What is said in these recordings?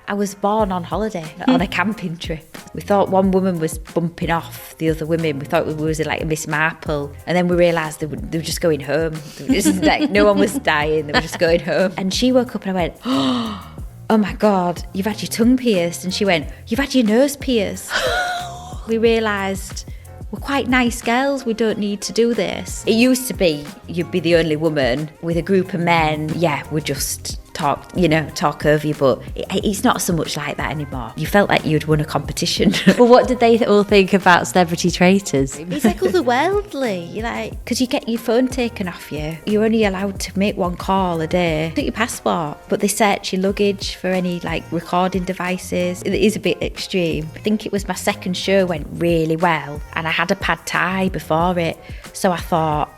I was born on holiday, on a camping trip. We thought one woman was bumping off the other women. We thought we was like a Miss Marple. And then we realised they were just going home. Like, no one was dying, they were just going home. And she woke up and I went, oh my God, you've had your tongue pierced. And she went, you've had your nose pierced. We realised we're quite nice girls, we don't need to do this. It used to be you'd be the only woman with a group of men. Yeah, we'd just talk over you, but it's not so much like that anymore. You felt like you'd won a competition. Well, what did they all think about Celebrity Traitors? It's like otherworldly, because you get your phone taken off you. You're only allowed to make one call a day. Take your passport, but they search your luggage for any recording devices. It is a bit extreme. I think it was my second show went really well, and I had a pad thai before it, so I thought,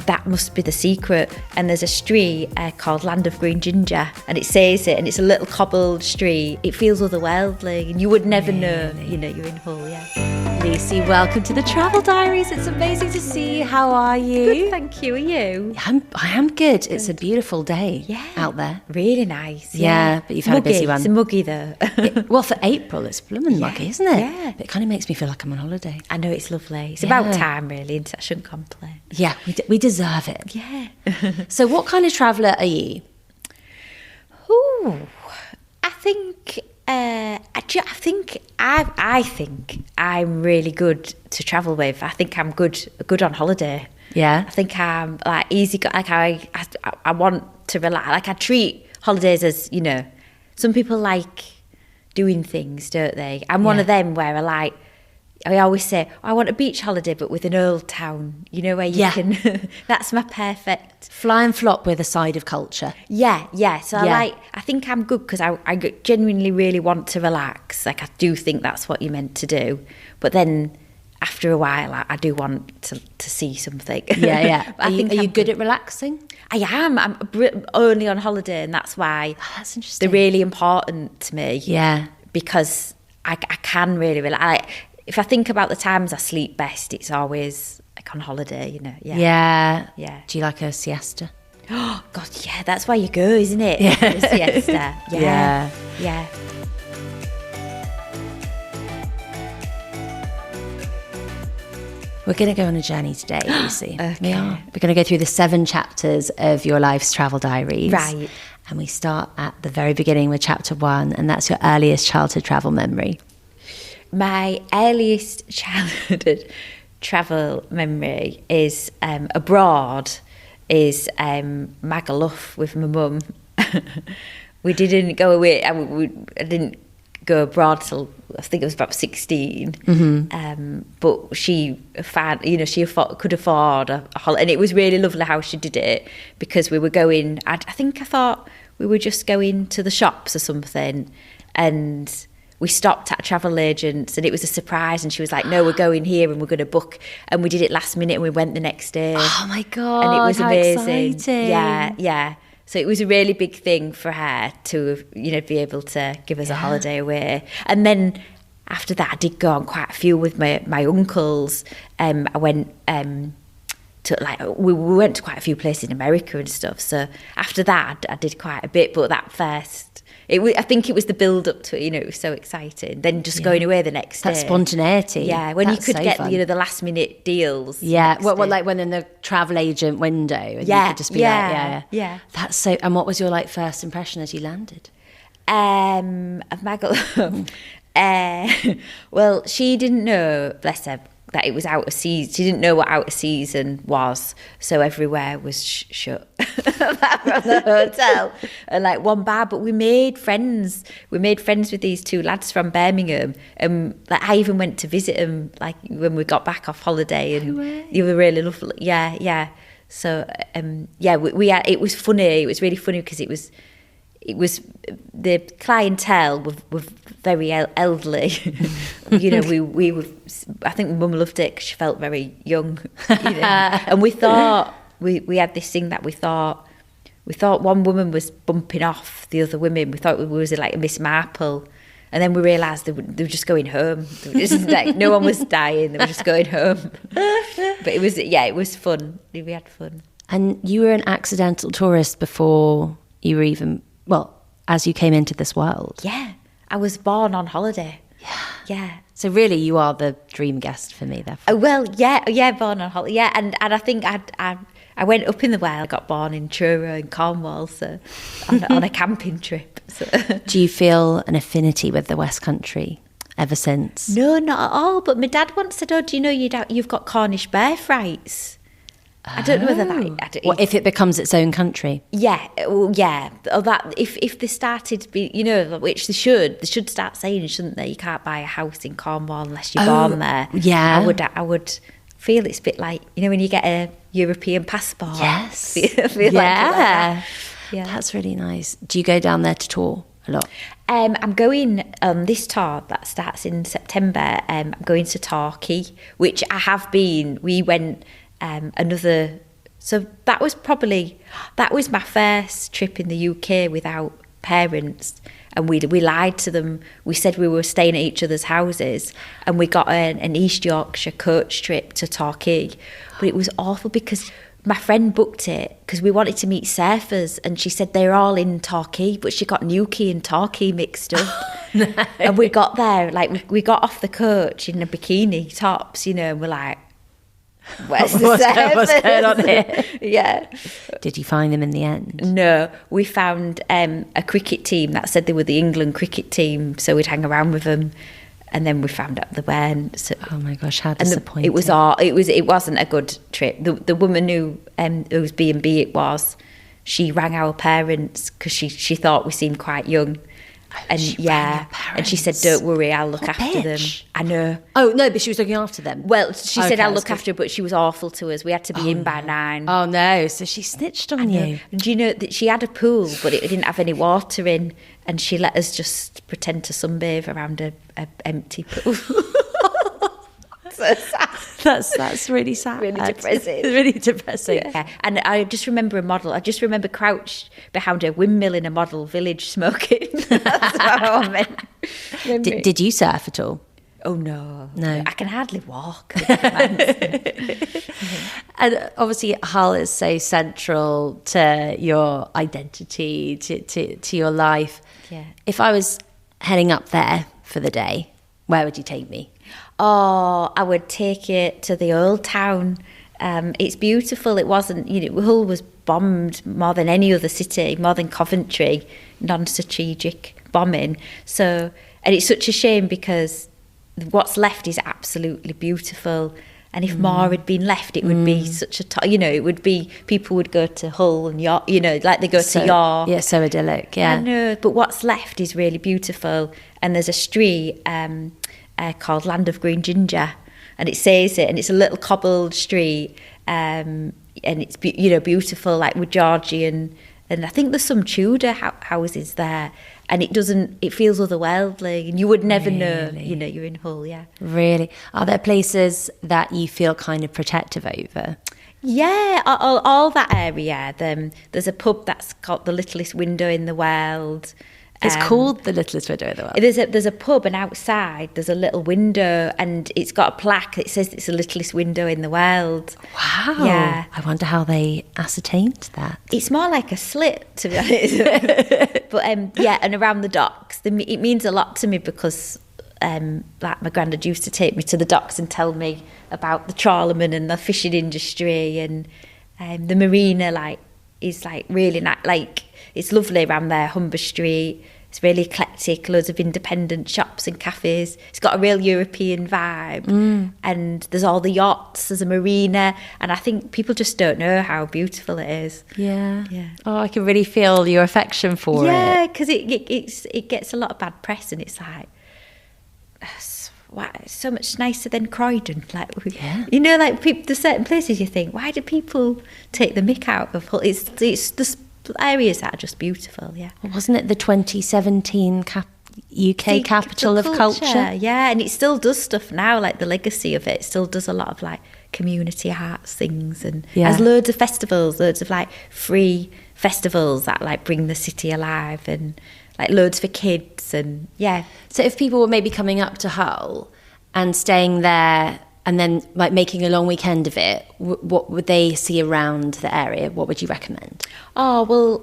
that must be the secret. And there's a street called Land of Green Ginger, and it says it, and it's a little cobbled street. It feels otherworldly, and you would never know, you're in Hull, yeah. Lucy, welcome to the Travel Diaries. It's amazing to see you. How are you? Good, thank you. Are you? I am good. It's a beautiful day out there. Really nice. Yeah, but you've had a busy one. It's muggy though. Well, for April, it's blooming muggy, isn't it? Yeah. But it kind of makes me feel like I'm on holiday. I know, it's lovely. It's about time, really, and I shouldn't complain. Yeah, we deserve it. Yeah. So what kind of traveller are you? Ooh, I think I think I'm really good to travel with. I think I'm good on holiday. Yeah. I think I'm easy. I want to relax. I treat holidays as, some people like doing things, don't they? I'm one of them where I always say, I want a beach holiday, but with an old town, where you can, that's my perfect. Fly and flop with a side of culture. Yeah. So I think I'm good because I genuinely really want to relax. I do think that's what you're meant to do. But then after a while, I do want to see something. Yeah. Are you good at relaxing? I am. I'm only on holiday, and that's why that's interesting. They're really important to me. Yeah. Because I can really relax. If I think about the times I sleep best, it's always on holiday, Yeah. Yeah. Do you like a siesta? Oh, God, yeah, that's why you go, isn't it? Yeah. The siesta. Yeah. We're going to go on a journey today, Lucy. Okay. We are. We're going to go through the 7 chapters of your life's travel diaries. Right. And we start at the very beginning with chapter 1, and that's your earliest childhood travel memory. My earliest childhood travel memory is abroad, is Magaluf with my mum. We didn't go away. I didn't go abroad till I think it was about 16. Mm-hmm. But she found, she could afford a holiday, and it was really lovely how she did it, because we were going. I thought we were just going to the shops or something, and we stopped at a travel agent's, and it was a surprise, and she was like, no, we're going here and we're going to book, and we did it last minute and we went the next day. Oh my God, and it was how amazing. Exciting. Yeah. So it was a really big thing for her to, be able to give us a holiday away. And then after that, I did go on quite a few with my uncles. I went we went to quite a few places in America and stuff. So after that, I did quite a bit. But that first, I think it was the build up to it. It was so exciting. Then just going away the next day. That spontaneity. Yeah, when that's you could so get fun. the last minute deals. Yeah, like when in the travel agent window. And you could just be yeah. That's so. And what was your first impression as you landed? Of Magaluf. Well, she didn't know, bless her, that it was out of season. She didn't know what out of season was, so everywhere was shut from the hotel and one bar. But we made friends. We made friends with these 2 lads from Birmingham, and I even went to visit them when we got back off holiday, and they were really lovely. Yeah. So we had, it was funny. It was really funny because it was the clientele were very elderly. we were. I think Mum loved it because she felt very young. And we thought we had this thing that we thought one woman was bumping off the other women. We thought we was like a Miss Marple, and then we realised they were just going home. No one was dying. They were just going home. But it was fun. We had fun. And you were an accidental tourist before you were even. Well, as you came into this world. Yeah. I was born on holiday. Yeah. So really, you are the dream guest for me, therefore. Well, born on holiday. Yeah, and I think I went up in the Wales. I got born in Truro in Cornwall, so on a camping trip. So. Do you feel an affinity with the West Country ever since? No, not at all. But my dad once said, "Oh, do you know you've got Cornish bear frights?" I don't know whether that. What if it becomes its own country? Yeah, well, yeah. Or that if they started to be, which they should start saying, shouldn't they? You can't buy a house in Cornwall unless you're born there. Yeah, I would feel it's a bit like when you get a European passport. Yes, feel like that's really nice. Do you go down there to tour a lot? I'm going on this tour that starts in September. I'm going to Torquay, which I have been. We went. So that was my first trip in the UK without parents, and we lied to them. We said we were staying at each other's houses, and we got an East Yorkshire coach trip to Torquay, but it was awful because my friend booked it because we wanted to meet surfers, and she said they're all in Torquay, but she got Newquay and Torquay mixed up. No. And we got there, we got off the coach in a bikini tops, and we're like, what's going on here? Yeah. Did you find them in the end? No, we found a cricket team that said they were the England cricket team, so we'd hang around with them, and then we found out they weren't. So, oh my gosh, how disappointing! It wasn't a good trip. The woman whose B&B it was, she rang our parents because she thought we seemed quite young. And and she said, "Don't worry, I'll look after them." I know. Oh no, but she was looking after them. Well, she said, "I'll look after," but she was awful to us. We had to be in by 9. Oh no! So she snitched on you. And do you know that she had a pool, but it didn't have any water in, and she let us just pretend to sunbathe around a empty pool. So sad. That's really sad. Really depressing. Really depressing. Yeah. And I just remember a model. I just remember crouched behind a windmill in a model village smoking. That's what I meant. Did you surf at all? Oh no. I can hardly walk. And obviously Hull is so central to your identity, to your life. Yeah. If I was heading up there for the day, where would you take me? Oh, I would take it to the old town. It's beautiful. It wasn't, Hull was bombed more than any other city, more than Coventry, non-strategic bombing. So, and it's such a shame because what's left is absolutely beautiful. And if more had been left, it would be such a, it would be, people would go to Hull and York, like they go to York. Yeah, so idyllic, yeah. I know, but what's left is really beautiful. And there's a street called Land of Green Ginger, and it says it, and it's a little cobbled street, and it's beautiful, like with Georgian, and I think there's some Tudor houses there, and it feels otherworldly, and you would never know, you're in Hull. Yeah, really. Are there places that you feel kind of protective over? Yeah, all that area. There's a pub that's called the littlest window in the world. It's called the littlest window in the world. There's a pub, and outside there's a little window, and it's got a plaque that says it's the littlest window in the world. Wow. Yeah. I wonder how they ascertained that. It's more like a slit, to be honest. But and around the docks, it means a lot to me because like my granddad used to take me to the docks and tell me about the trawlermen and the fishing industry, and the marina is really nice. It's lovely around there, Humber Street. It's really eclectic, loads of independent shops and cafes. It's got a real European vibe. And there's all the yachts, there's a marina, and I think people just don't know how beautiful it is. Yeah. Oh, I can really feel your affection for it. Yeah, because it gets a lot of bad press, and it's like, wow, it's so much nicer than Croydon. There's certain places you think, why do people take the mick out of Hull? It's the areas that are just beautiful. Yeah. Wasn't it the 2017 UK capital of culture? Yeah, and it still does stuff now, like the legacy of it still does a lot of community arts things, and has loads of festivals, loads of free festivals that bring the city alive, and loads for kids, and yeah. So if people were maybe coming up to Hull and staying there and then like making a long weekend of it, what would they see around the area? What would you recommend? Oh, well,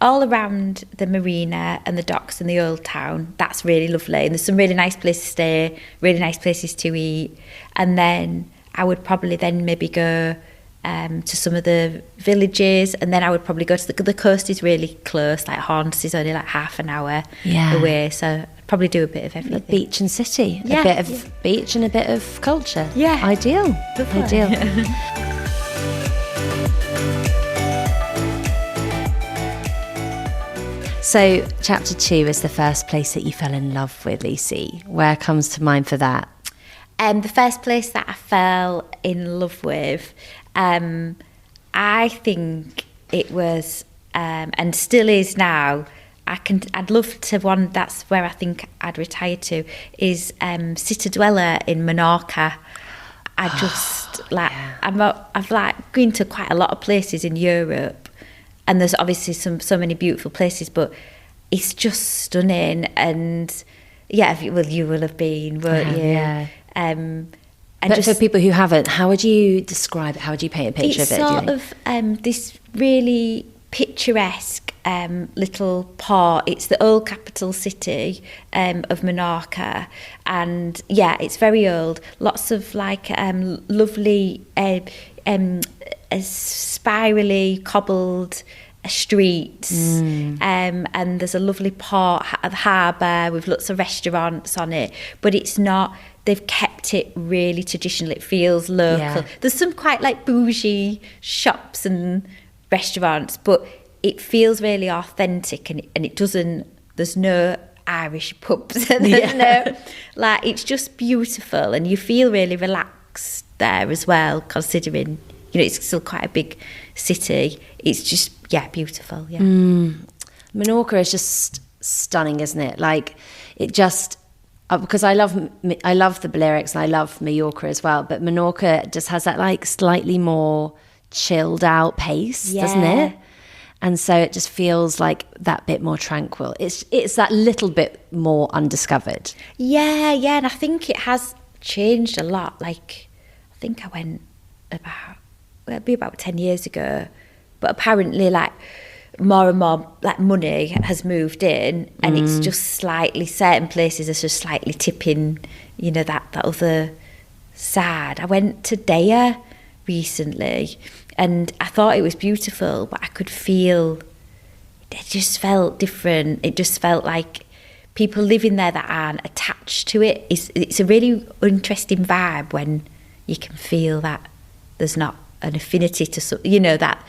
all around the marina and the docks and the old town, that's really lovely. And there's some really nice places to stay, really nice places to eat. And then I would probably then maybe go to some of the villages, and then I would probably go to the coast is really close, like Horns is only like half an hour away, so I'd probably do a bit of everything. Beach and city, a bit of beach and a bit of culture. Yeah. Ideal. Ideal. So chapter 2 is the first place that you fell in love with, Lucy. Where comes to mind for that? The first place that I fell in love with, I think it was, and still is now, I'd love to one, that's where I think I'd retire to, is Ciutadella in Menorca. I just, I've like been to quite a lot of places in Europe, and there's obviously so many beautiful places, but it's just stunning. And you will have been, won't you? Yeah. But for people who haven't, how would you describe it? How would you paint a picture of it? It's sort of this really picturesque little port. It's the old capital city of Menorca, and it's very old. Lots of like lovely spirally cobbled streets, and there's a lovely port, harbour with lots of restaurants on it, but it's not. They've kept it really traditional. It feels local. Yeah. There's some quite like bougie shops and restaurants, but it feels really authentic, and it doesn't. There's no Irish pubs, and there's no like. It's just beautiful, and you feel really relaxed there as well. Considering it's still quite a big city. It's just beautiful. Yeah, Menorca is just stunning, isn't it? Like it just. Because I love the Balearics and I love Mallorca as well, but Menorca just has that like slightly more chilled out pace, doesn't it? And so it just feels like that bit more tranquil. It's that little bit more undiscovered. Yeah, and I think it has changed a lot. Like I think I went about 10 years ago, but apparently like more and more like money has moved in, and it's just slightly, certain places are just slightly tipping that other side. I went to Daya recently and I thought it was beautiful, but I could feel it just felt different. It just felt like people living there that aren't attached to it. It's a really interesting vibe when you can feel that there's not an affinity to that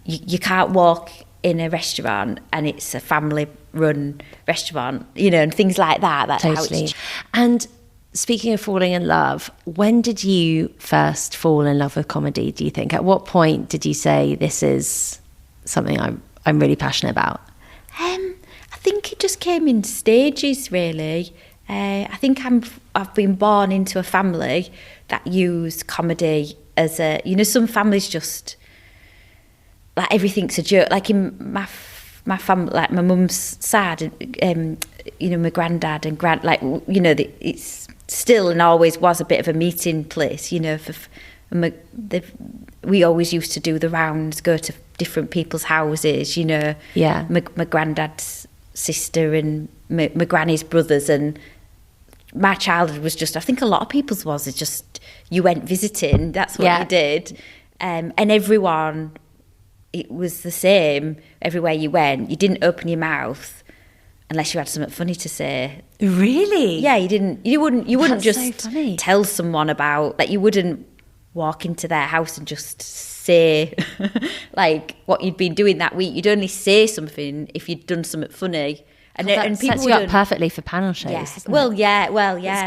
you can't walk in a restaurant and it's a family-run restaurant, and things like that. That's totally. And speaking of falling in love, when did you first fall in love with comedy, do you think? At what point did you say, this is something I'm really passionate about? I think it just came in stages, really. I think I've been born into a family that use comedy as a... some families just... like everything's a joke. Like in my family, like my mum's side, my granddad and it's still and always was a bit of a meeting place. We always used to do the rounds, go to different people's houses. My granddad's sister and my granny's brothers, and my childhood was just. I think a lot of people's was just you went visiting. That's what you did, and everyone. It was the same everywhere you went. You didn't open your mouth unless you had something funny to say. Really? Yeah, you didn't. You wouldn't That's just so funny. Tell someone about, like, you wouldn't walk into their house and just say like what you'd been doing that week. You'd only say something if you'd done something funny. And, that and people sets you up perfectly for panel shows. Yeah. Doesn't Well, it? yeah.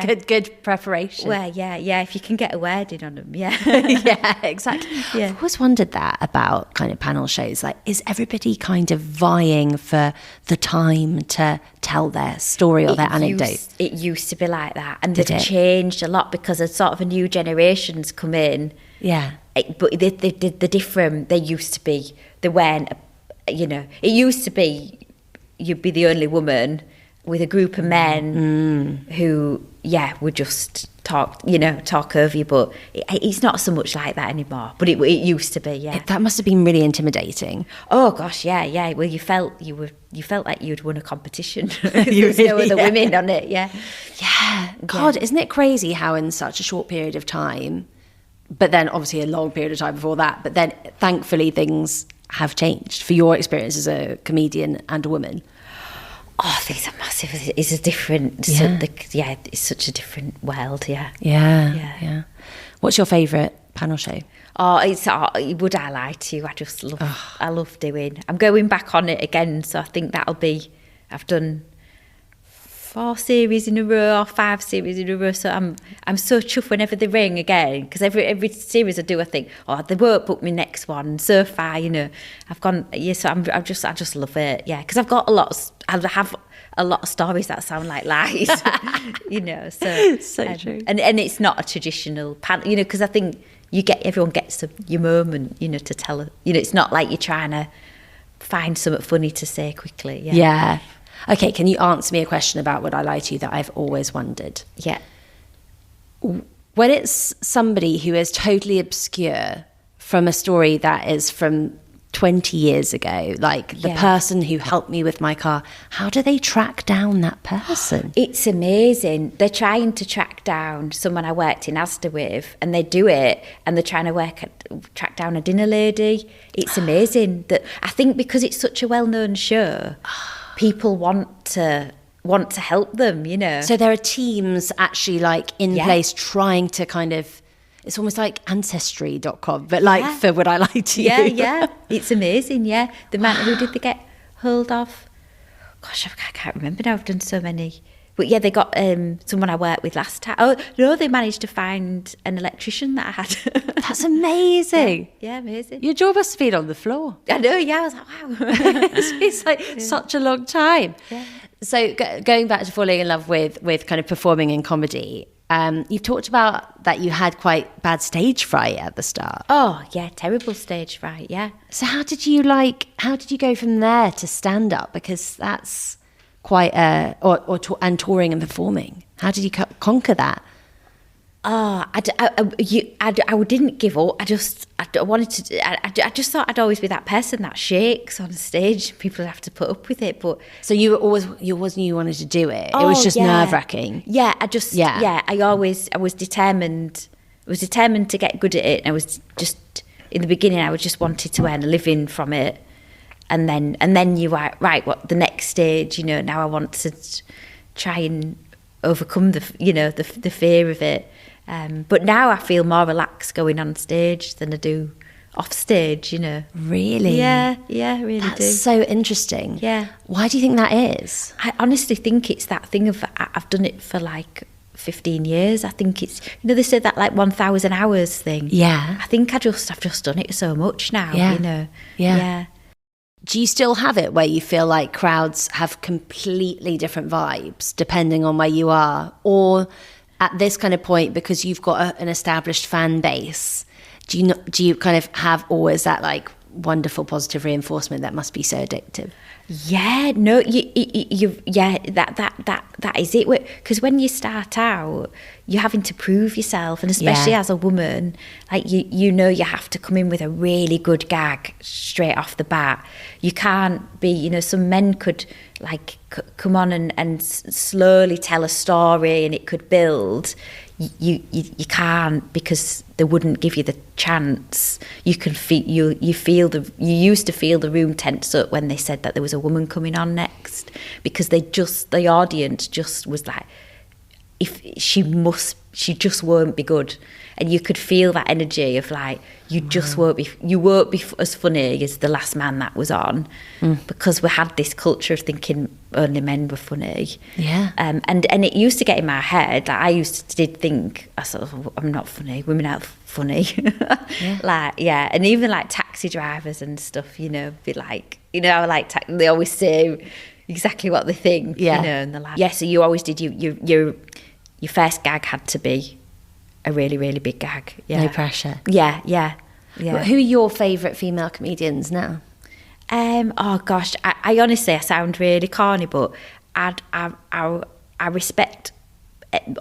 It's good preparation. Well, yeah. If you can get a word in on them, yeah. Yeah, exactly. Yeah. I've always wondered that about kind of panel shows. Like, is everybody kind of vying for the time to tell their story or their anecdote? It used to be like that, and Did they've it? changed a lot because a sort of a new generation's come in. Yeah. But they're different. They used to be. They weren't. It used to be. You'd be the only woman. with a group of men who, would just talk over you. But it's not so much like that anymore. But it used to be, yeah. That must have been really intimidating. Oh gosh, yeah. Well, you felt like you'd won a competition. There's no other women on it, yeah. Yeah. God, isn't it crazy how in such a short period of time, but then obviously a long period of time before that, but then thankfully things have changed for your experience as a comedian and a woman? Oh, things are massive. It's a different, it's such a different world, yeah. Yeah. What's your favourite panel show? Oh, Would I Lie to You? I just love, I love doing. I'm going back on it again, so I think I've done 4 series in a row or 5 series in a row, so I'm so chuffed whenever they ring again, because every series I do, I think, they won't book me next one. So far, I've gone, so I just love it, yeah, because I've got I have a lot of stories that sound like lies, so true. And it's not a traditional panel, because I think everyone gets your moment, to tell it, it's not like you're trying to find something funny to say quickly. Yeah. Okay, can you answer me a question about Would I Lie to You that I've always wondered? Yeah. When it's somebody who is totally obscure from a story that is from 20 years ago, like the person who helped me with my car, how do they track down that person? It's amazing. They're trying to track down someone I worked in Asda with, and they do it, and they're trying to track down a dinner lady. It's amazing. That I think because it's such a well-known show, people want to help them, So there are teams actually like in place trying to kind of, it's almost like Ancestry.com, but like for Would I Lie to You? Yeah. It's amazing, yeah. The man, who did they get hold of? Gosh, I can't remember now. I've done so many. But yeah, they got someone I worked with last time. Oh, no, they managed to find an electrician that I had. That's amazing. Yeah, amazing. Your jaw must have been on the floor. I know, yeah. I was like, wow. It's like such a long time. Yeah. So going back to falling in love with kind of performing in comedy, you've talked about that you had quite bad stage fright at the start. Oh, yeah, terrible stage fright, yeah. So how did you go from there to stand up? Because that's quite and touring and performing. How did you conquer that? I didn't give up. I just thought I'd always be that person that shakes on stage. People have to put up with it. But so you always knew you wanted to do it. It was just nerve-wracking. Yeah, I was determined. I was determined to get good at it. And I was just in the beginning. I just wanted to earn a living from it. And then you were right. What the next stage? Now I want to try and overcome the fear of it. But now I feel more relaxed going on stage than I do off stage, Really? Yeah, I really do. That's so interesting. Yeah. Why do you think that is? I honestly think it's that thing of I've done it for like 15 years. I think it's, they said that like 1,000 hours thing. Yeah. I think I've just done it so much now, Yeah. Do you still have it where you feel like crowds have completely different vibes depending on where you are? Or at this kind of point, because you've got an established fan base, do you kind of have always that like wonderful positive reinforcement that must be so addictive? Yeah, no, that is it. Because when you start out, you're having to prove yourself, and especially as a woman, like you have to come in with a really good gag straight off the bat. You can't be, some men could like come on and slowly tell a story, and it could build. You can't, because they wouldn't give you the chance. You can feel you used to feel the room tense up when they said that there was a woman coming on next, because the audience just was like, if she just won't be good, and you could feel that energy of like you won't be as funny as the last man that was on, because we had this culture of thinking only men were funny. Yeah. And it used to get in my head. Like I did think, I'm not funny. Women aren't funny. Yeah. And even like taxi drivers and stuff, be like, they always say exactly what they think. Yeah. And they're like, so you always did your first gag had to be a really, really big gag. Yeah. No pressure. Yeah. Who are your favourite female comedians now? Oh gosh, I honestly, I sound really corny, but I respect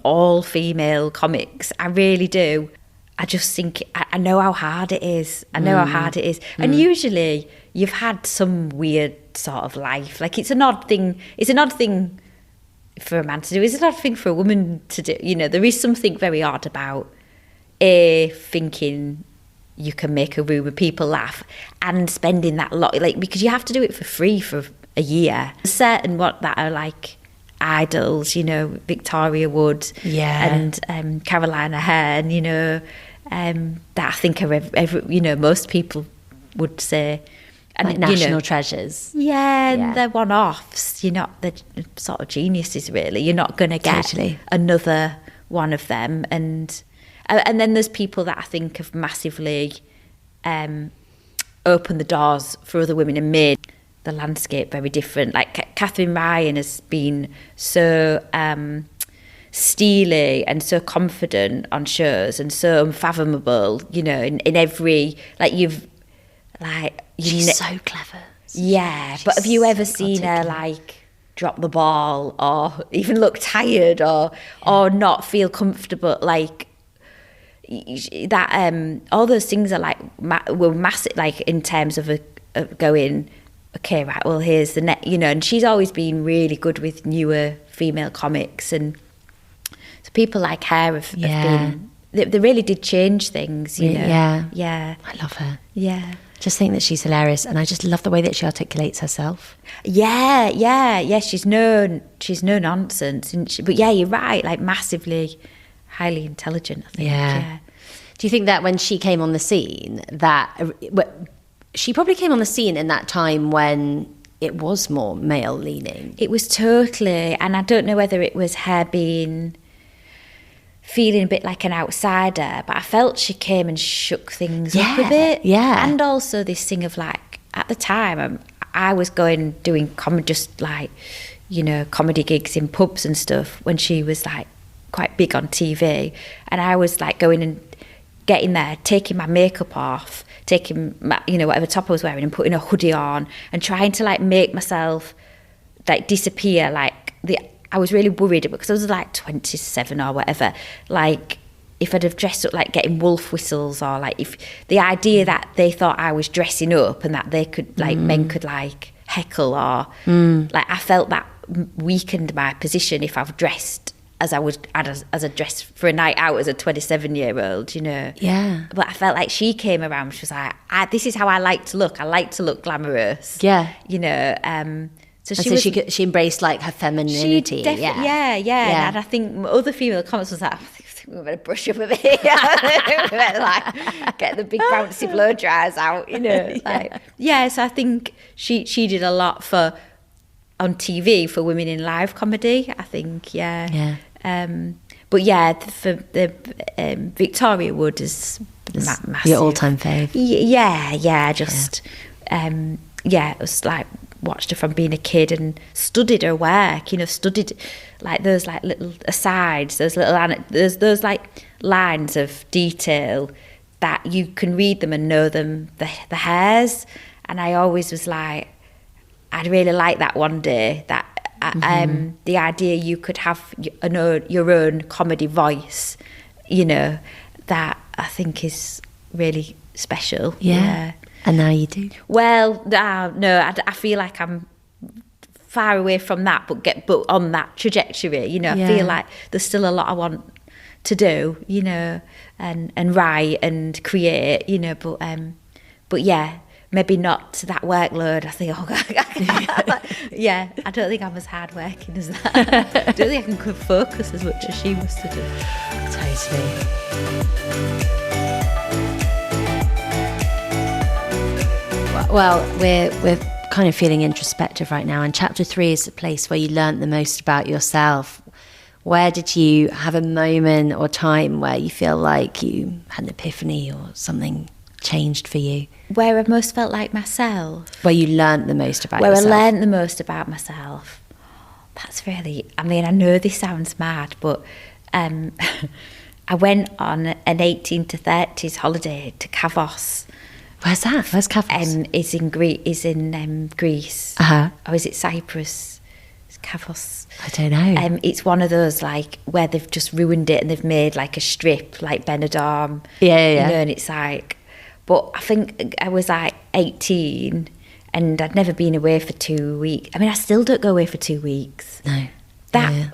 all female comics. I really do. I just think I know how hard it is. And usually you've had some weird sort of life. Like it's an odd thing. It's an odd thing for a man to do. It's an odd thing for a woman to do. You know, there is something very odd about thinking you can make a room of people laugh and spending that lot, like, because you have to do it for free for a year. There's certain what that are like idols, you know, Victoria Wood and Carolina Hearn, you know, that I think are you know, most people would say, and like national, you know, treasures. And they're one-offs. You're not, they're sort of geniuses, really. You're not going to get another one of them. And then there's people that I think have massively opened the doors for other women and made the landscape very different. Like Katherine Ryan has been so steely and so confident on shows and so unfathomable, you know, in every, like she's so clever. Yeah, but have you ever seen her like drop the ball or even look tired or not feel comfortable? Like that, all those things are like were massive, like in terms of going, okay, right, well, here's the net, you know. And she's always been really good with newer female comics, and so people like her have been. They really did change things, you know. Yeah. I love her. Yeah. Just think that she's hilarious, and I just love the way that she articulates herself. Yeah. She's no nonsense, but yeah, you're right. Like massively, highly intelligent, I think. Yeah. Do you think that when she came on the scene, that she probably came on the scene in that time when it was more male leaning? It was totally, and I don't know whether it was her feeling a bit like an outsider, but I felt she came and shook things up a bit. Yeah. And also this thing of like, at the time, I was doing comedy, just like, you know, comedy gigs in pubs and stuff when she was like quite big on TV. And I was like going and getting there, taking my makeup off, taking my, you know, whatever top I was wearing and putting a hoodie on and trying to like make myself like disappear. Like I was really worried because I was like 27 or whatever. Like if I'd have dressed up like getting wolf whistles, or like if the idea that they thought I was dressing up and that they could like men could like heckle or like, I felt that weakened my position if I've dressed as a dress for a night out as a 27-year-old, you know. Yeah. But I felt like she came around, she was like, this is how I like to look. I like to look glamorous. Yeah. You know, so she embraced like her femininity. Yeah. And I think other female comics was like, I think we better brush up a bit. We better like get the big bouncy blow dryers out, you know. So I think she did a lot on TV for women in live comedy, I think. Yeah. But yeah, for the Victoria Wood is massive. Your all-time fave. Yeah. Just it was like watched her from being a kid and studied her work. You know, studied like those like little asides, those those like lines of detail that you can read them and know them, the hairs. And I always was like, I'd really like that one day, that the idea you could have your own comedy voice, you know, that I think is really special. Yeah. And now you do? Well, no, I feel like I'm far away from that, but on that trajectory, you know. I feel like there's still a lot I want to do, you know, and write and create, you know, but yeah, maybe not to that workload. I think, I don't think I'm as hard working as that. I don't think I can focus as much as she must have done. Totally. Well, we're kind of feeling introspective right now, and chapter 3 is the place where you learnt the most about yourself. Where did you have a moment or time where you feel like you had an epiphany or something changed for you? Where I most felt like myself. Where you learnt the most about yourself. Where I learnt the most about myself. That's really, I mean, I know this sounds mad, but I went on an 18 to 30s holiday to Kavos. Where's that? Where's Kavos? It's in Greece. Uh-huh. Or is it Cyprus? It's Kavos? I don't know. It's one of those like where they've just ruined it and they've made like a strip like Benidorm. Yeah. You know, and it's like, but I think I was like 18 and I'd never been away for 2 weeks. I mean, I still don't go away for 2 weeks. No. I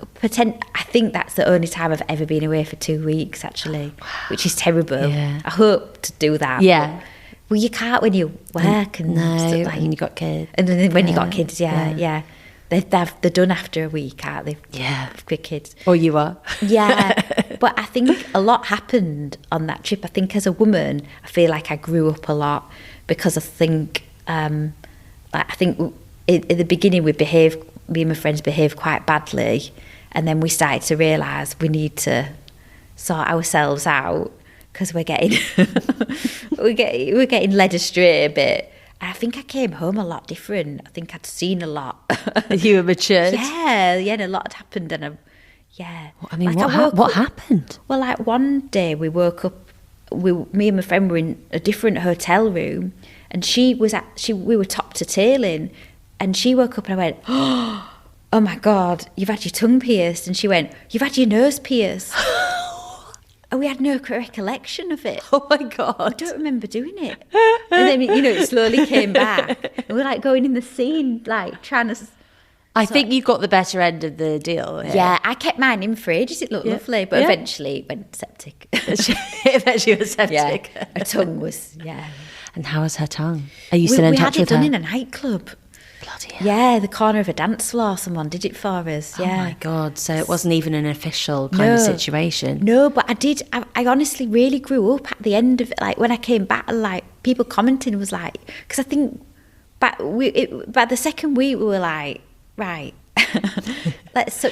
think that's the only time I've ever been away for 2 weeks, actually, which is terrible. Yeah. I hope to do that. Yeah. Well, you can't when you work and stuff like. And you got kids. And then when you got kids, yeah. They're done after a week, aren't they? Yeah. With kids. Or you are. Yeah. But I think a lot happened on that trip. I think as a woman, I feel like I grew up a lot because I think, in the beginning me and my friends behaved quite badly, and then we started to realise we need to sort ourselves out because we're getting we're getting led astray a bit. And I think I came home a lot different. I think I'd seen a lot. You were matured. Yeah, and a lot had happened, and what happened? Well, like one day we woke up. Me and my friend were in a different hotel room, and we were top to tail in. And she woke up and I went, oh my God, you've had your tongue pierced. And she went, you've had your nose pierced. And we had no recollection of it. Oh my God. I don't remember doing it. And then, it slowly came back. And we're like going in the scene, like trying to... I think you got the better end of the deal here. Yeah, I kept mine in for ages. It looked lovely. But eventually it went septic. Eventually it was septic. Yeah, her tongue was, And how was her tongue? Are you still in touch with her? We had it done in a nightclub. Bloody hell. Yeah, the corner of a dance floor. Someone did it for us. Yeah. Oh my God. So it wasn't even an official kind of situation. No, but I honestly really grew up at the end of it. Like when I came back, like people commenting was like, because I think by the second week we were like, right,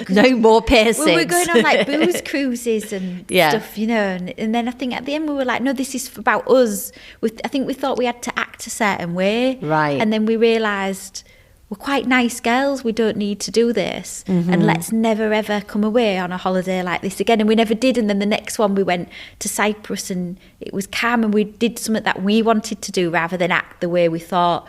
no more piercings. We were going on like booze cruises and stuff, and then I think at the end we were like, no, this is about us. I think we thought we had to act a certain way, right? And then we realised we're quite nice girls. We don't need to do this, and let's never ever come away on a holiday like this again. And we never did. And then the next one we went to Cyprus, and it was calm, and we did something that we wanted to do rather than act the way we thought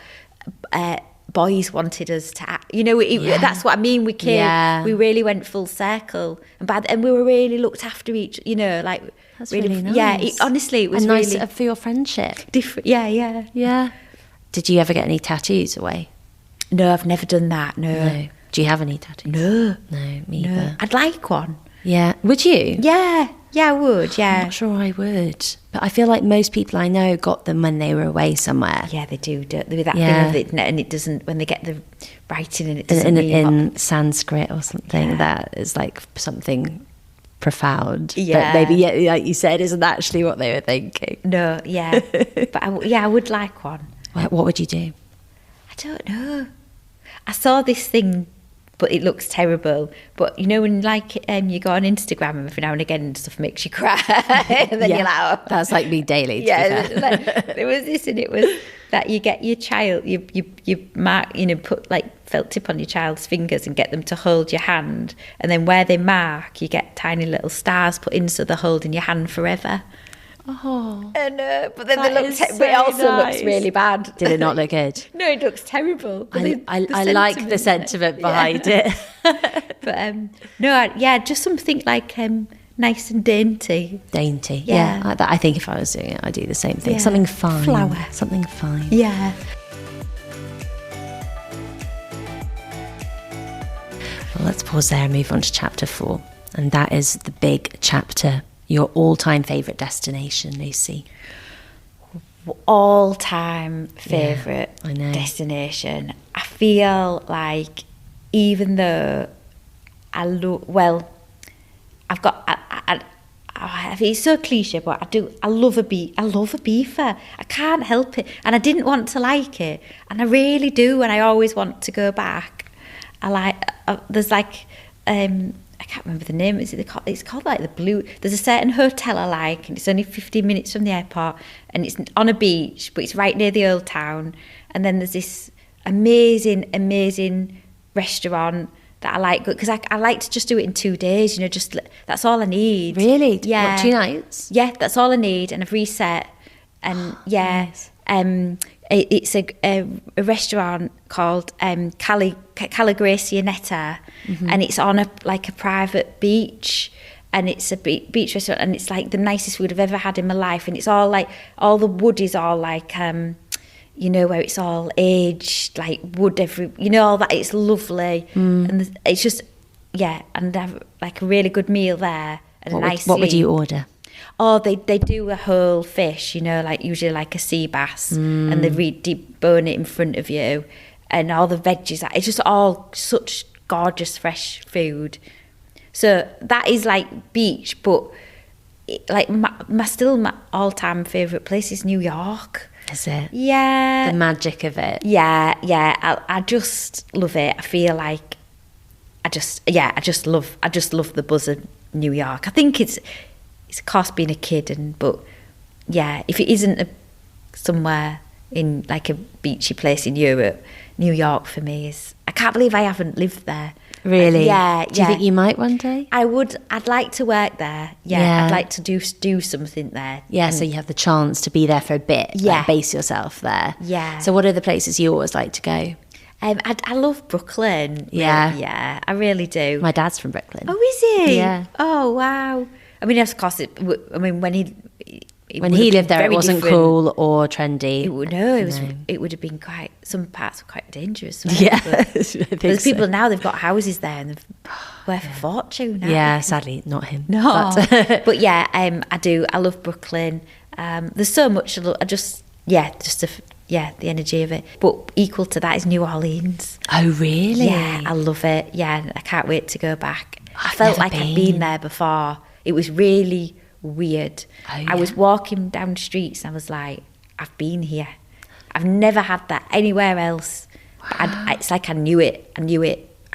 boys wanted us to act. That's what I mean. We came, we really went full circle, and we were really looked after each. That's really nice. Yeah, honestly, it was nice really for your friendship. Different. Yeah. Did you ever get any tattoos away? No, I've never done that. No. Do you have any tattoos? No, me either. I'd like one. Yeah. Would you? Yeah, I would. Yeah. I'm not sure I would, but I feel like most people I know got them when they were away somewhere. Yeah, they do. Don't they? With that thing of it, and it doesn't. When they get the writing and it doesn't in Sanskrit or something, that is like something profound. Yeah. But maybe, like you said, isn't actually what they were thinking. No. Yeah. But I would like one. What would you do? I don't know. I saw this thing, but it looks terrible. But when you go on Instagram and every now and again and stuff makes you cry, and then you're like, oh. That's like me daily. There was this, and it was that you get your child, you mark, put like felt tip on your child's fingers and get them to hold your hand, and then where they mark, you get tiny little stars put in so they're holding your hand forever. Oh, and but then but it also looks really bad. Did it not look good? No, it looks terrible. I like the sentiment behind it. But just something like nice and dainty. Dainty, yeah. I think if I was doing it, I'd do the same thing. Yeah. Something fine. Flower. Something fine. Yeah. Well, let's pause there and move on to chapter 4. And that is the big chapter. Your all-time favourite destination, Lucy? All-time favourite destination. I feel like even though it's so cliche, but I love a beefer. I can't help it. And I didn't want to like it. And I really do, and I always want to go back. There's like... I can't remember the name. It's called like the Blue. There's a certain hotel I like, and it's only 15 minutes from the airport, and it's on a beach, but it's right near the old town. And then there's this amazing restaurant that I like, because I like to just do it in 2 days. Just that's all I need. Really? Yeah. What, 2 nights? Yeah, that's all I need, and I've reset. And nice. It's a restaurant called Calagracia, and it's on a private beach, and it's a beach restaurant, and it's like the nicest food I've ever had in my life, and it's all like, all the wood is all like, you know, where it's all aged, like wood all that. It's lovely, and it's just, and have like a really good meal there, and what would you order? Oh, they do a whole fish, you know, like usually like a sea bass, and they debone it in front of you, and all the veggies. It's just all such gorgeous fresh food. So that is like beach, but like my all-time favourite place is New York. Is it? Yeah. The magic of it. Yeah. I just love it. I feel like I just love the buzz of New York. I think it's of course being a kid, but yeah, if it isn't somewhere in like a beachy place in Europe, New York for me is. I can't believe I haven't lived there. Really? Yeah. Do you think you might one day? I would. I'd like to work there. Yeah. I'd like to do something there. Yeah, so you have the chance to be there for a bit. Yeah. Like base yourself there. Yeah. So what are the places you always like to go? I love Brooklyn. Yeah. Yeah, I really do. My dad's from Brooklyn. Oh, is he? Yeah. Oh, wow. I mean, of course, when he lived there, it wasn't cool or trendy. It would have been quite. Some parts were quite dangerous. Yeah, there's people now. They've got houses there and they're worth a fortune. Now. Yeah, sadly, not him. No, but yeah, I do. I love Brooklyn. There's so much. The energy of it. But equal to that is New Orleans. Oh, really? Yeah, I love it. Yeah, I can't wait to go back. I felt like I'd been there before. It was really weird. Oh, yeah. I was walking down the streets and I was like, I've been here. I've never had that anywhere else. Wow. It's like I knew it. I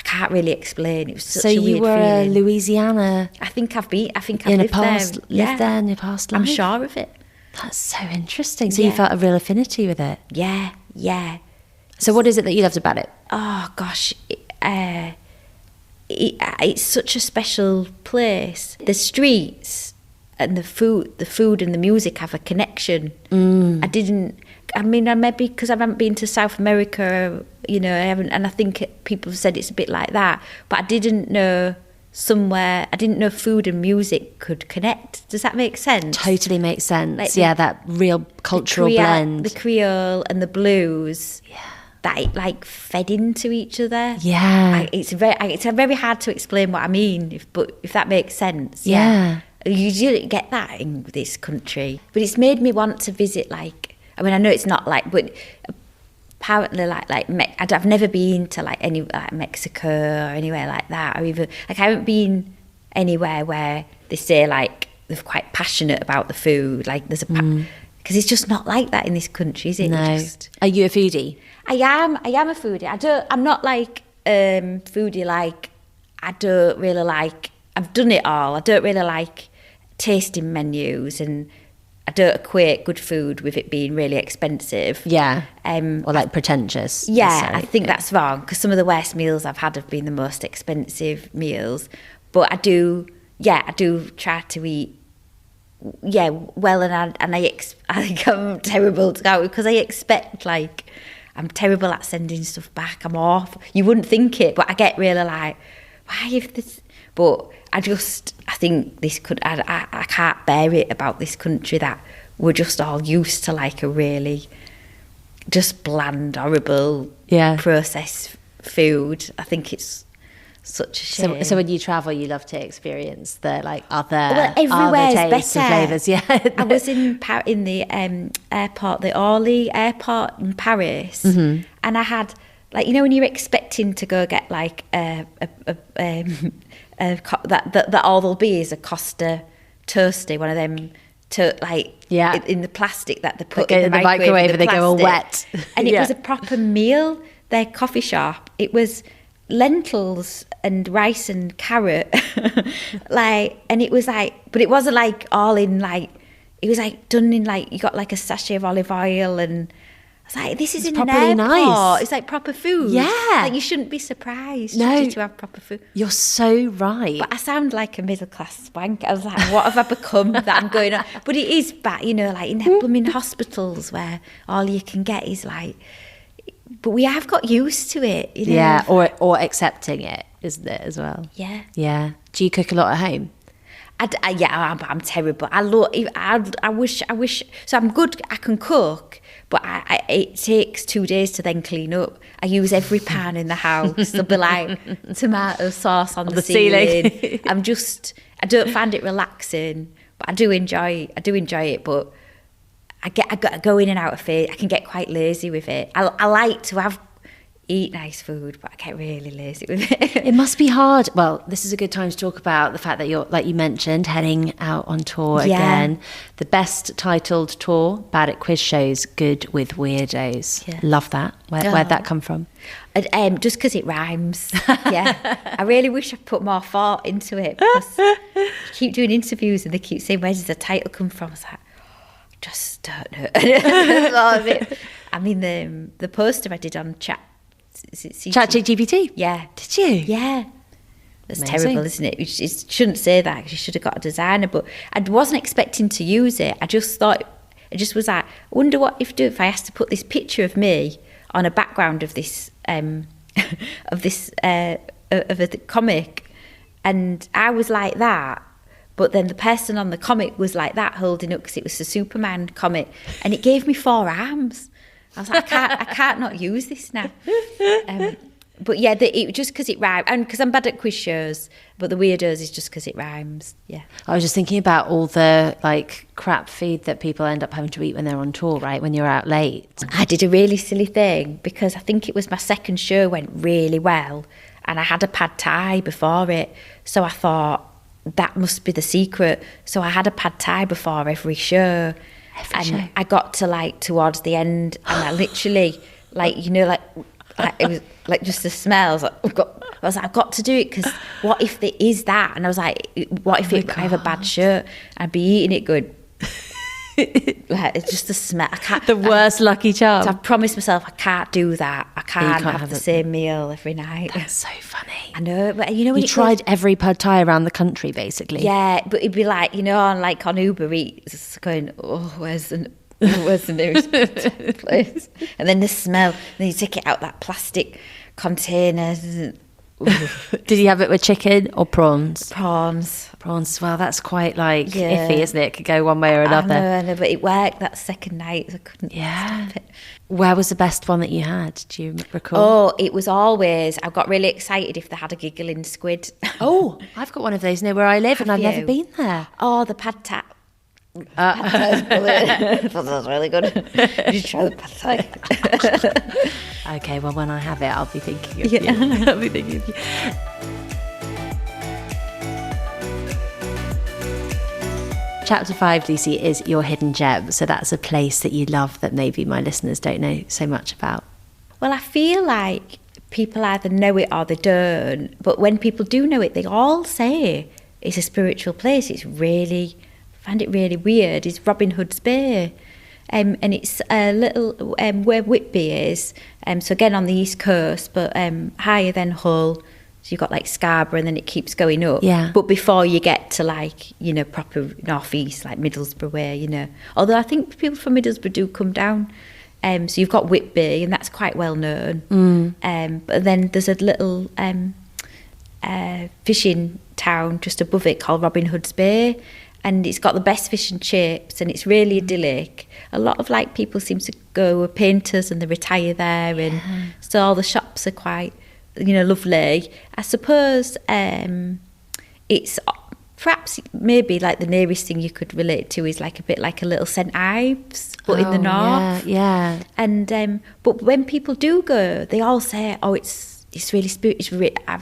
can't really explain. It was such a weird feeling. So you were Louisiana. I think I've lived there. Lived there in your past life? I'm sure of it. That's so interesting. So you felt a real affinity with it? Yeah. So what is it that you loved about it? Oh, gosh. It's such a special place. The streets and the food and the music have a connection. Maybe because I haven't been to South America, you know, I haven't, and I think people have said it's a bit like that, but I didn't know food and music could connect. Does that make sense? Totally makes sense. Like that real cultural blend. The Creole and the blues. Yeah. That it like fed into each other. Yeah. It's very hard to explain what I mean, if that makes sense. Yeah. You don't get that in this country. But it's made me want to visit, like, I mean, I know it's not like, but apparently I've never been to like any like Mexico or anywhere like that, or even like I haven't been anywhere where they say like they're quite passionate about the food. Like there's because it's just not like that in this country, is it? No. Are you a foodie? I am a foodie. I'm not like foodie. Like I don't really like. I've done it all. I don't really like tasting menus, and I don't equate good food with it being really expensive. Yeah. Or like pretentious. Yeah, I think that's wrong, because some of the worst meals I've had have been the most expensive meals. But I do try to eat, well, and I think I'm terrible to go, because I expect, like, I'm terrible at sending stuff back. I'm off. You wouldn't think it, but I get really like, why if this... But I think this could, I can't bear it about this country that we're just all used to like a really just bland, horrible processed food. I think it's such a shame. So when you travel, you love to experience the like other everywhere's tastes better. And flavours. Yeah, I was in the airport, the Orly airport in Paris, and I had like, you know, when you're expecting to go get like that all there'll be is a Costa toasty, one of them in the plastic that they put in the microwave and they go all wet. And it was a proper meal, their coffee shop. It was lentils and rice and carrot, and it was like, but it wasn't like all in like, it was like done in like, you got like a sachet of olive oil, and was like, this is It's in an properly airport. nice. It's like proper food. Yeah. Like, you shouldn't be surprised to have proper food. You're so right. But I sound like a middle-class wank. I was like, what have I become that I'm going on? But it is bad, you know, like in blooming hospitals where all you can get is like... But we have got used to it, you know. Yeah, or accepting it, isn't it, as well? Yeah. Yeah. Do you cook a lot at home? I'm terrible. I wish. So I'm good. I can cook, but it takes 2 days to then clean up. I use every pan in the house. There'll be like tomato sauce on the ceiling. I don't find it relaxing, but I do enjoy it. But I go in and out of phase. I can get quite lazy with it. I like to eat nice food, but I get really lazy with it. It must be hard. Well, this is a good time to talk about the fact that you're, like you mentioned, heading out on tour again. The best titled tour, Bad at Quiz Shows, Good with Weirdos. Yeah. Love that. Where'd that come from? Just because it rhymes. Yeah. I really wish I put more thought into it, because I keep doing interviews and they keep saying, where does the title come from? I was like, just don't know. I mean, the poster I did on ChatGPT? Yeah. Did you? Yeah. That's Amazing. terrible, isn't it? You shouldn't say that, because you should have got a designer. But I wasn't expecting to use it. I just thought, it just was like, I wonder what if I asked to put this picture of me on a background of this of a comic, and I was like that. But then the person on the comic was like that, holding up, because it was the Superman comic, and it gave me 4 arms. I was like, I can't not use this now. But yeah, it just because it rhymes, and because I'm bad at quiz shows. But the weirdos is just because it rhymes. Yeah. I was just thinking about all the like crap food that people end up having to eat when they're on tour, right? When you're out late. I did a really silly thing, because I think it was my second show went really well, and I had a pad thai before it. So I thought that must be the secret. So I had a pad thai before every show. I got to like towards the end, and I literally like, you know, like it was like just the smell. I was like, I've got to do it, because what if it is that? And I was like, what if I have a bad shirt? I'd be eating it good. Like, it's just the smell. I can't. The worst lucky charm. So I promised myself I can't do that. I can't have the same meal every night. That's so funny. I know, but you know when you tried every pad thai around the country, basically. Yeah, but it'd be like, you know, on Uber Eats, going, oh, where's the nearest place? And then the smell. And then you take it out that plastic container. Did you have it with chicken or prawns? Prawns as well. That's quite like iffy, isn't it? It could go one way or another. I know, but it worked that second night. So I couldn't stop it. Where was the best one that you had? Do you recall? Oh, it was always, I got really excited if they had a giggling squid. Oh, I've got one of those near where I live, and I've never been there. Oh, the pad thai. That was really good. You should try the pad thai. Okay, well, when I have it, I'll be thinking of you. I'll be thinking of you. Chapter 5, Lucy, is your hidden gem. So that's a place that you love that maybe my listeners don't know so much about. Well, I feel like people either know it or they don't. But when people do know it, they all say it's a spiritual place. I find it really weird. It's Robin Hood's Bay. And it's a little where Whitby is. So again on the east coast, but higher than Hull. So you've got like Scarborough, and then it keeps going up. Yeah. But before you get to like, you know, proper northeast, like Middlesbrough way, you know. Although I think people from Middlesbrough do come down. So you've got Whitby, and that's quite well known. But then there's a little fishing town just above it called Robin Hood's Bay. And it's got the best fish and chips, and it's really idyllic. A lot of like people seem to go with painters, and they retire there, and so all the shops are quite, you know, lovely. I suppose it's perhaps maybe like the nearest thing you could relate to is like a bit like a little St Ives, but in the north. Yeah. And but when people do go, they all say, "Oh, it's really spiritual,"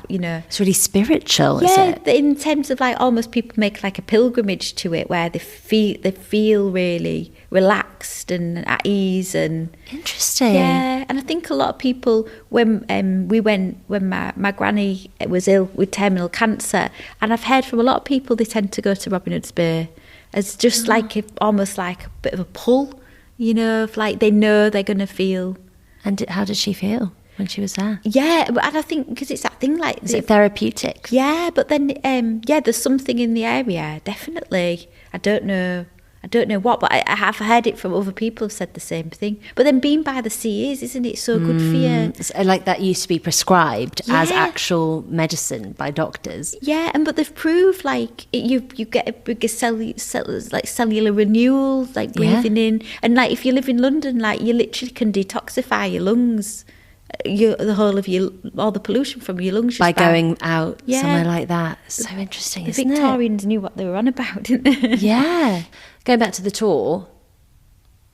you know. It's really spiritual, is yeah, it? In terms of like almost people make like a pilgrimage to it, where they feel really relaxed and at ease and interesting. Yeah, and I think a lot of people when my granny was ill with terminal cancer, and I've heard from a lot of people they tend to go to Robin Hood's Bay as just like almost like a bit of a pull. you know, if like they know they're going to feel. And how did she feel when she was there? Yeah, and I think because it's that thing like... Is it therapeutic? Yeah, but then, there's something in the area, definitely. I don't know what, but I have heard it from other people who've said the same thing. But then being by the sea isn't it so good for you? Like that used to be prescribed as actual medicine by doctors. Yeah, but they've proved like you get a bigger cellular renewal, like breathing in. And like if you live in London, like you literally can detoxify your lungs. All the pollution from your lungs by going out somewhere like that. So interesting, isn't it? The Victorians knew what they were on about, didn't they? Yeah. Going back to the tour,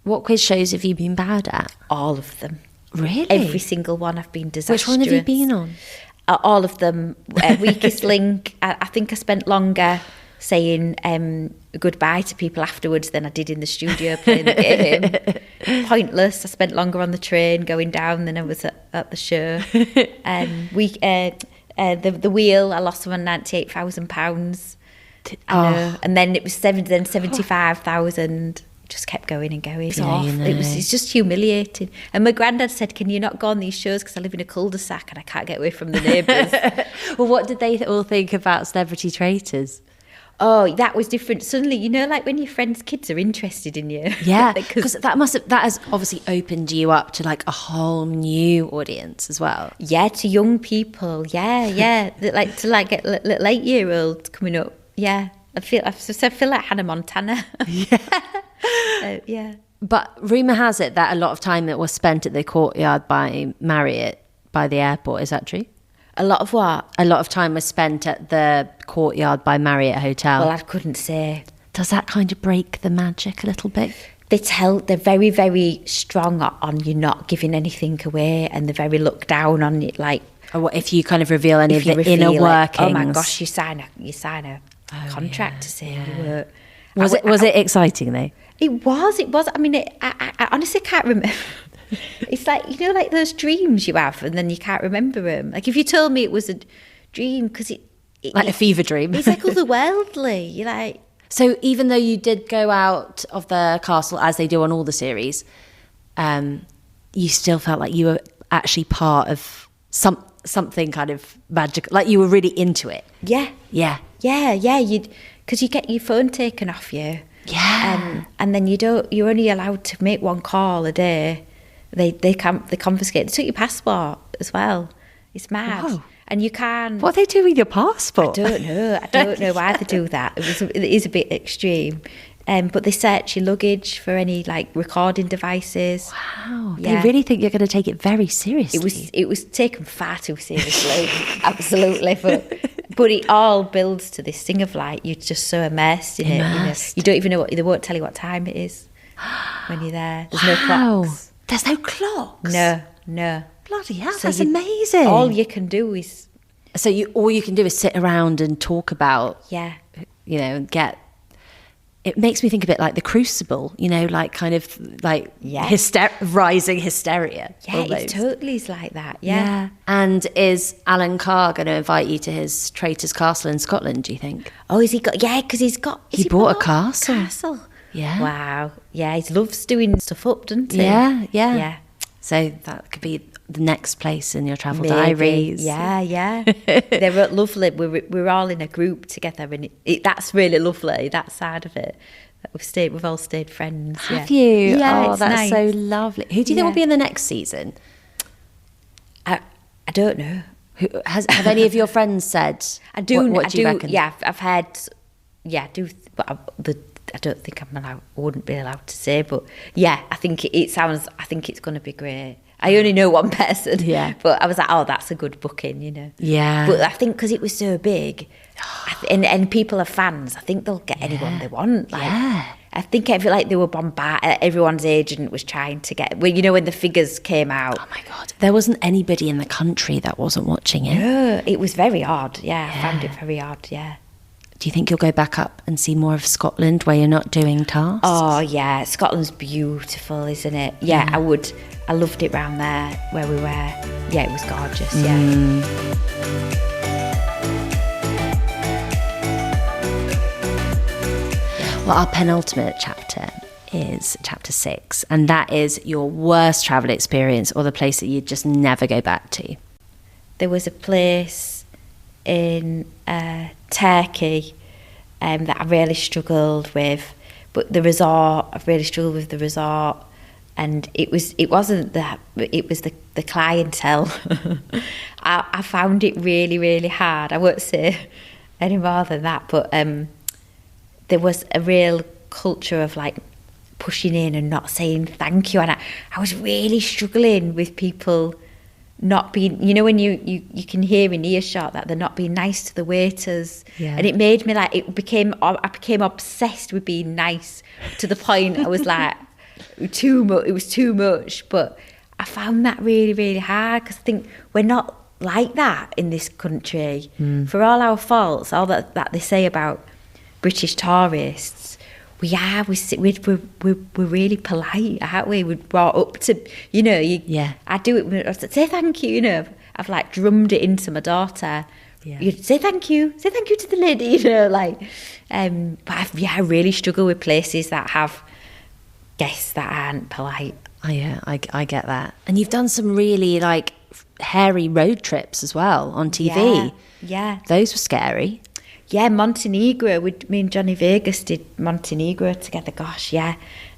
what quiz shows have you been bad at? All of them. Really? Every single one. I've been disastrous. Which one have you been on? All of them. Weakest link. I think I spent longer saying goodbye to people afterwards than I did in the studio playing the game. Pointless. I spent longer on the train going down than I was at the show. The wheel, I lost around £98,000. And then it was 75,000. Just kept going and going. It's off. It's just humiliating. And my granddad said, "Can you not go on these shows because I live in a cul-de-sac and I can't get away from the neighbours." Well, what did they all think about Celebrity Traitors? Oh, that was different. Suddenly, you know, like when your friends' kids are interested in you. Yeah, because that has obviously opened you up to like a whole new audience as well. Yeah, to young people. Yeah, like to like get little 8-year-olds coming up. Yeah, I feel like Hannah Montana. Yeah. But rumour has it that a lot of time that was spent at the courtyard by Marriott by the airport. Is that true? A lot of what? A lot of time was spent at the courtyard by Marriott Hotel. Well, I couldn't say. Does that kind of break the magic a little bit? They're very, very strong on you not giving anything away, and they're very looked down on it. Like, or what if you kind of reveal any of the inner workings? Oh my gosh, you sign a contract to say you work. Was it exciting though? It was. I mean, I honestly can't remember. It's like, you know, like those dreams you have and then you can't remember them. Like if you told me it was a dream, because like a fever dream. It's like otherworldly. You're like... So even though you did go out of the castle, as they do on all the series, you still felt like you were actually part of something kind of magical, like you were really into it. Yeah. Because you get your phone taken off you. Yeah. And then you're only allowed to make one call a day. They confiscate. They took your passport as well. It's mad. Whoa. And you can't... What do they do with your passport? I don't know why they do that. It is a bit extreme. But they search your luggage for any like recording devices. Wow. Yeah. They really think you're going to take it very seriously. It was taken far too seriously. Absolutely. But it all builds to this thing of like you're just so immersed in it. You know? You don't even know they won't tell you what time it is when you're there. There's no clocks. There's no clocks? No. Bloody hell, so that's amazing. All you can do is... So all you can do is sit around and talk about... Yeah. You know, it makes me think a bit like The Crucible, you know, like kind of like rising hysteria. Yeah, almost. it totally is like that, yeah. And is Alan Carr going to invite you to his Traitors Castle in Scotland, do you think? Oh, has he got... Yeah, because he bought a castle. Yeah. Wow. Yeah, he loves doing stuff up, doesn't he? Yeah. So that could be the next place in your travel diaries. Yeah. They're lovely. We're all in a group together, and that's really lovely. That side of it. We've all stayed friends. Have you? Yeah, oh, that's nice. so lovely. Who do you think will be in the next season? I don't know. Have any of your friends said? I do. What do you reckon? Yeah, I've heard. Yeah, I don't think I wouldn't be allowed to say, but yeah, I think it's going to be great. I only know one person, but I was like, oh, that's a good booking, you know. Yeah. But I think because it was so big, and people are fans, I think they'll get anyone they want. Like, I think they were bombarded. Everyone's agent was trying to get, well, you know, when the figures came out. Oh my God. There wasn't anybody in the country that wasn't watching it. No, it was very odd. Yeah, I found it very odd, yeah. Do you think you'll go back up and see more of Scotland where you're not doing tasks? Oh, yeah. Scotland's beautiful, isn't it? Yeah, I would. I loved it round there where we were. Yeah, it was gorgeous, Well, our penultimate chapter is chapter 6, and that is your worst travel experience or the place that you'd just never go back to. There was a place in Turkey that I really struggled with, but the resort, I've really struggled with the resort, and it was the clientele. I found it really, really hard. I won't say any more than that, but there was a real culture of like pushing in and not saying thank you, and I was really struggling with people not being, you know, when you can hear in earshot that they're not being nice to the waiters, and it made me like, I became obsessed with being nice to the point I was like, it was too much. But I found that really, really hard, because I think we're not like that in this country. For all our faults, all that they say about British tourists, we're really polite, aren't we? We're brought up to, you know, I do it, I say thank you, you know, I've like drummed it into my daughter. You say thank you to the lady, you know, like, but I really struggle with places that have guests that aren't polite. I get that. And you've done some really like hairy road trips as well on TV. Yeah. Those were scary. Yeah, Montenegro. Me and Johnny Vegas did Montenegro together. Gosh, yeah.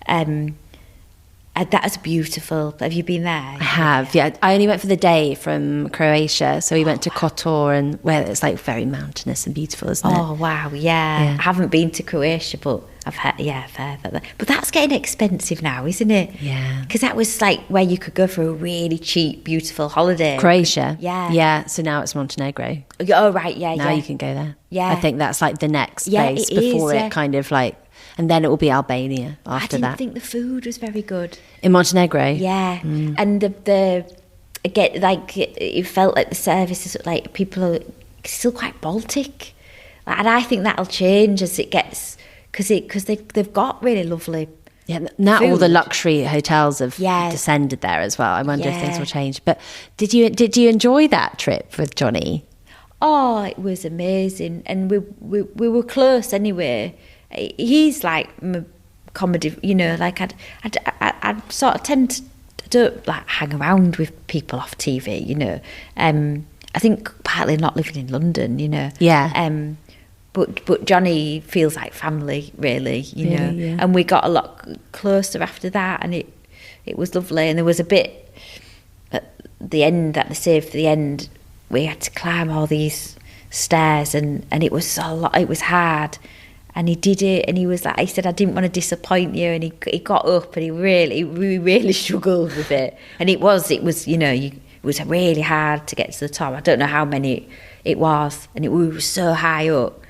That was beautiful. Have you been there? I have, yeah. I only went for the day from Croatia. So we went to Kotor, and where it's like very mountainous and beautiful, isn't it? Oh, wow, yeah. I haven't been to Croatia, but I've heard that. But that's getting expensive now, isn't it? Yeah. Because that was like where you could go for a really cheap, beautiful holiday. Croatia? Yeah. Yeah, so now it's Montenegro. Oh, right, yeah, now you can go there. Yeah. I think that's like the next place before it kind of like, and then it will be Albania after that. I didn't think the food was very good. In Montenegro? Yeah. And the again, like, it felt like the services, like, people are still quite Baltic. And I think that'll change as it gets, because they've got really lovely now food. All the luxury hotels have descended there as well. I wonder if things will change. But did you enjoy that trip with Johnny? Oh, it was amazing. And we were close anyway. He's like comedy, you know, like I'd sort of tend to don't like hang around with people off TV, you know. I think partly not living in London, you know. Yeah. But Johnny feels like family, really, you know. Yeah. And we got a lot closer after that, and it was lovely. And there was a bit at the end that they saved for the end. We had to climb all these stairs, and it was a lot. It was hard. And he did it, and he was like, he said, I didn't want to disappoint you, and he got up, and we really struggled with it. And it was, you know, it was really hard to get to the top. I don't know how many it was, and we were so high up,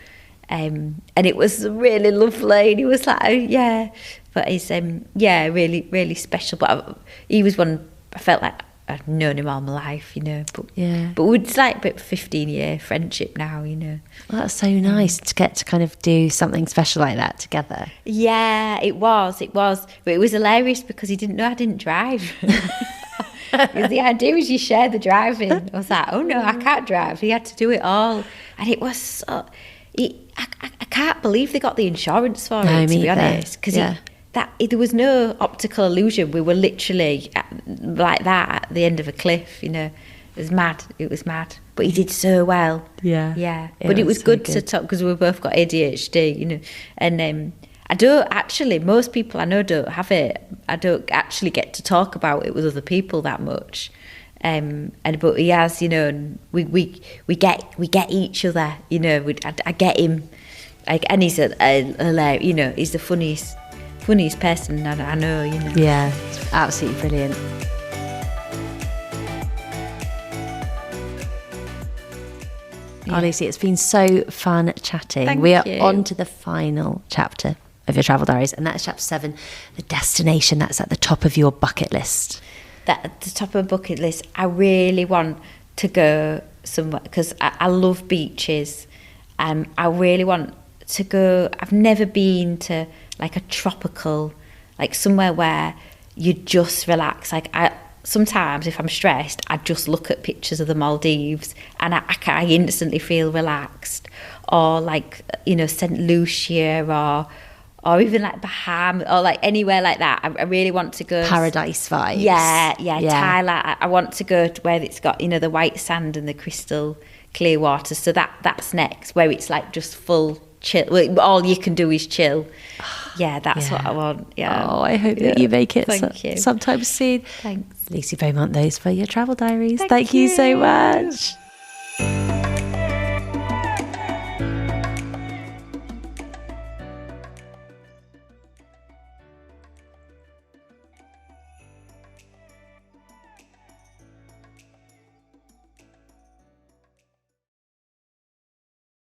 and it was really lovely. And he was like, oh, yeah, but he's really, really special. But he was one I felt like I'd known him all my life, you know. But it's like a bit 15-year friendship now, you know. Well, that's so nice to get to kind of do something special like that together. Yeah, it was. But it was hilarious because he didn't know I didn't drive. The idea was you share the driving. I was like, oh no, I can't drive. He had to do it all. And it was so... I can't believe they got the insurance for it, to be honest. Because there was no optical illusion. We were literally like that at the end of a cliff, you know. It was mad. But he did so well. Yeah. But it was so good to talk, because we both got ADHD, you know. And I don't actually, most people I know don't have it. I don't actually get to talk about it with other people that much. But he has, you know, and we get each other, you know. I get him, like, and he's you know, he's the funniest person I know, you know. Yeah, absolutely brilliant. Honestly, it's been so fun chatting. We are on to the final chapter of your travel diaries, and that's chapter 7, the destination that's at the top of your bucket list. That at the top of a bucket list, I really want to go somewhere, because I love beaches. I really want to go. I've never been to like a tropical, like somewhere where you just relax. Like sometimes if I'm stressed, I just look at pictures of the Maldives and I instantly feel relaxed. Or like, you know, St. Lucia or even like Bahamas, or like anywhere like that. I really want to go. Paradise vibes. Yeah. Thailand. I want to go to where it's got, you know, the white sand and the crystal clear water. So that's next, where it's like just full chill. Well, all you can do is chill. Yeah, that's what I want. Yeah. Oh, I hope that you make it Thank you. sometime soon. Thanks. Lucy Beaumont, those for your travel diaries. Thank you so much.